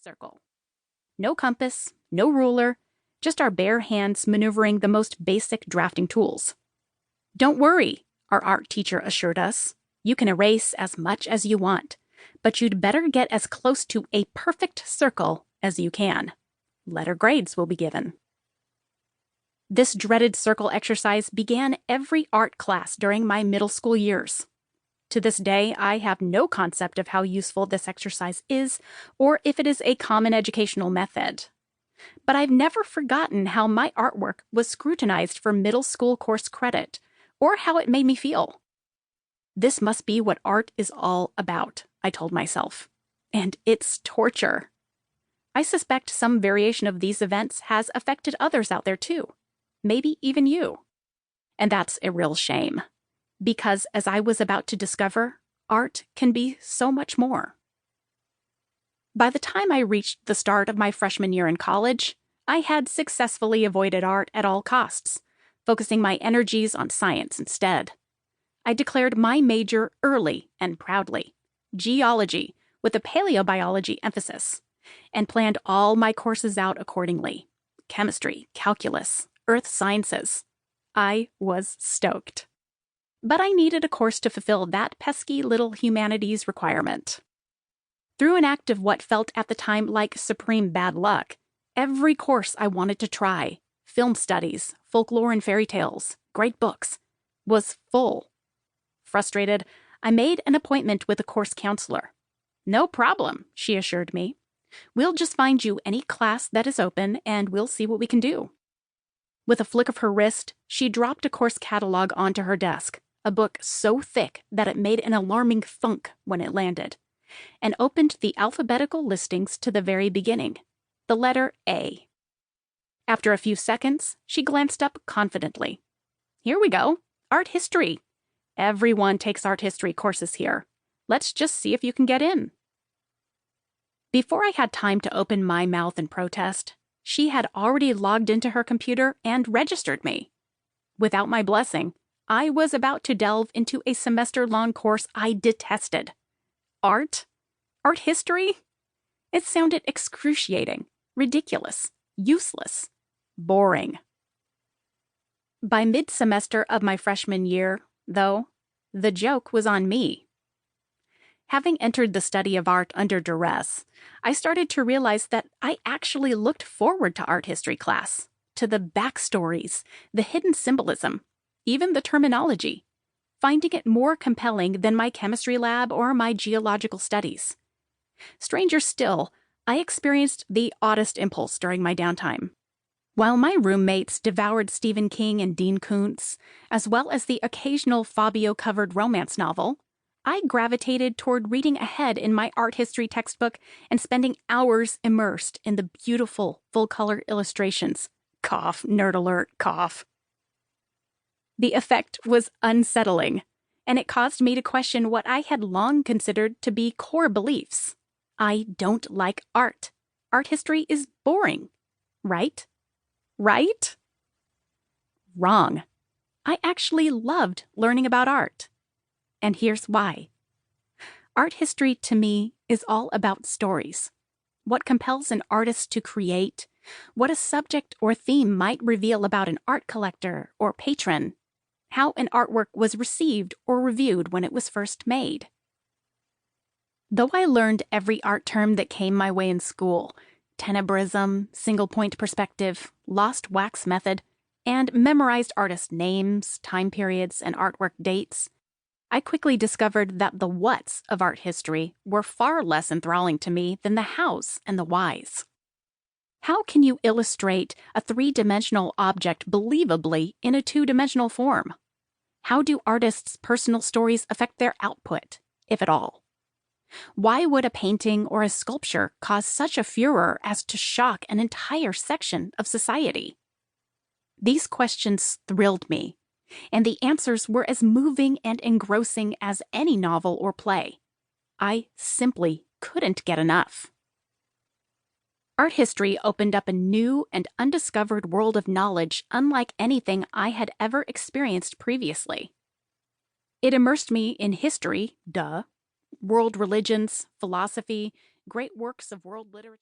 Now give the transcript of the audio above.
circle. No compass, no ruler, just our bare hands maneuvering the most basic drafting tools. Don't worry, our art teacher assured us. You can erase as much as you want, but you'd better get as close to a perfect circle as you can. Letter grades will be given. This dreaded circle exercise began every art class during my middle school years. To this day, I have no concept of how useful this exercise is or if it is a common educational method. But I've never forgotten how my artwork was scrutinized for middle school course credit, or how it made me feel. This must be what art is all about, I told myself. And it's torture. I suspect some variation of these events has affected others out there too. Maybe even you. And that's a real shame. Because as I was about to discover, art can be so much more. By the time I reached the start of my freshman year in college, I had successfully avoided art at all costs, focusing my energies on science instead. I declared my major early and proudly, geology with a paleobiology emphasis, and planned all my courses out accordingly: chemistry, calculus, earth sciences. I was stoked. But I needed a course to fulfill that pesky little humanities requirement. Through an act of what felt at the time like supreme bad luck, every course I wanted to try, film studies, folklore and fairy tales, great books, was full. Frustrated, I made an appointment with a course counselor. "No problem," she assured me. "We'll just find you any class that is open and we'll see what we can do." With a flick of her wrist, she dropped a course catalog onto her desk, a book so thick that it made an alarming thunk when it landed, and opened the alphabetical listings to the very beginning, the letter A. After a few seconds, she glanced up confidently. "Here we go. Art history. Everyone takes art history courses here. Let's just see if you can get in." Before I had time to open my mouth in protest, she had already logged into her computer and registered me. Without my blessing, I was about to delve into a semester-long course I detested. Art? Art history? It sounded excruciating, ridiculous, useless, boring. By mid-semester of my freshman year, though, the joke was on me. Having entered the study of art under duress, I started to realize that I actually looked forward to art history class, to the backstories, the hidden symbolism, even the terminology, finding it more compelling than my chemistry lab or my geological studies. Stranger still, I experienced the oddest impulse during my downtime. While my roommates devoured Stephen King and Dean Koontz, as well as the occasional Fabio-covered romance novel, I gravitated toward reading ahead in my art history textbook and spending hours immersed in the beautiful, full-color illustrations. Cough, nerd alert, cough. The effect was unsettling, and it caused me to question what I had long considered to be core beliefs. I don't like art. Art history is boring. Right? Right? Wrong. I actually loved learning about art. And here's why. Art history, to me, is all about stories. What compels an artist to create, what a subject or theme might reveal about an art collector or patron, how an artwork was received or reviewed when it was first made. Though I learned every art term that came my way in school, tenebrism, single-point perspective, lost wax method, and memorized artist names, time periods, and artwork dates, I quickly discovered that the whats of art history were far less enthralling to me than the hows and the whys. How can you illustrate a three-dimensional object believably in a two-dimensional form? How do artists' personal stories affect their output, if at all? Why would a painting or a sculpture cause such a furor as to shock an entire section of society? These questions thrilled me, and the answers were as moving and engrossing as any novel or play. I simply couldn't get enough. Art history opened up a new and undiscovered world of knowledge unlike anything I had ever experienced previously. It immersed me in history, world religions, philosophy, great works of world literature.